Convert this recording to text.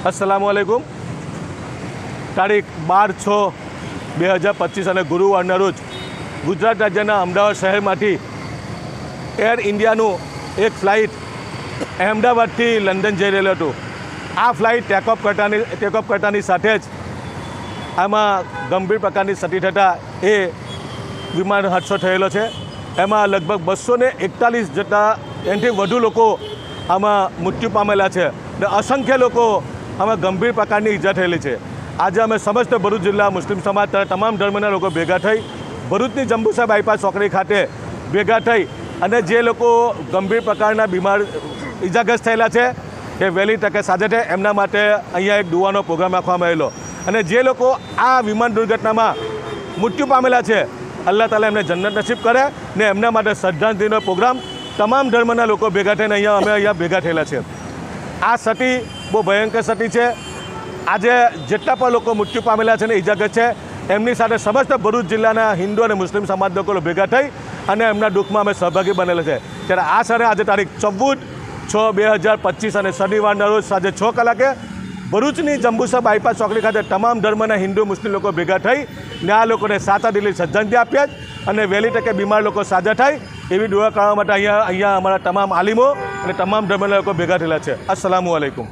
अस्सलामुअलैकुम। तारीख 12/6/2025 અને ગુરુવારના રોજ ગુજરાત રાજ્યના અમદાવાદ શહેરમાંથી એર ઇન્ડિયાનું એક ફ્લાઇટ અહેમદાબાદથી લંડન જઈ રહેલું હતું। આ ફ્લાઇટ ટેકઓફ કરતાની સાથે જ આમાં ગંભીર પ્રકારની ક્ષતિ થતાં એ વિમાન હાદસો થયેલો છે। એમાં લગભગ 241 જેટલા એનાથી વધુ લોકો આમાં મૃત્યુ પામેલા છે અને અસંખ્ય લોકો આમાં ગંભીર પ્રકારની ઈજા થયેલી છે। આજે અમે સમસ્ત ભરૂચ જિલ્લા મુસ્લિમ સમાજ તમામ ધર્મના લોકો ભેગા થઈ ભરૂચની જંબુસર બાયપાસ ચોકડી ખાતે ભેગા થઈ અને જે લોકો ગંભીર પ્રકારના બીમાર ઈજાગ્રસ્ત થયેલા છે એ વહેલી તકે સાજા થાય એમના માટે અહીંયા એક દુઆનો પ્રોગ્રામ રાખવામાં આવેલો અને જે લોકો આ વિમાન દુર્ઘટનામાં મૃત્યુ પામેલા છે અલ્લાહ તાલા એમને જન્નત નસીબ કરે ને એમના માટે શ્રદ્ધાંજલિનો પ્રોગ્રામ તમામ ધર્મના લોકો ભેગા થઈને અમે ભેગા થયેલા છે। આ ક્ષતિ બહુ ભયંકર ક્ષતિ છે। આજે જેટલા પણ લોકો મૃત્યુ પામેલા છે ને ઈજાગ્રસ્ત છે એમની સાથે સમસ્ત ભરૂચ જિલ્લાના હિન્દુ અને મુસ્લિમ સમાજના લોકો ભેગા થઈ અને એમના દુઃખમાં અમે સહભાગી બનેલા છે। ત્યારે આ સાથે આજે તારીખ 14/6/2025 અને શનિવારના રોજ સાંજે 6 કલાકે ભરૂચની જંબુસર બાયપાસ ચોકડી ખાતે તમામ ધર્મના હિન્દુ મુસ્લિમ લોકો ભેગા થઈ ને આ લોકોને સાચા દિલથી શ્રદ્ધાંજલિ આપ્યા અને વહેલી તકે બીમાર લોકો સાજા થાય એવી દુઆ કરવા માટે અહીંયા અમારા તમામ આલિમો અને તમામ ધર્મના લોકો ભેગા થયેલા છે। અસ્સલામુ અલૈકુમ।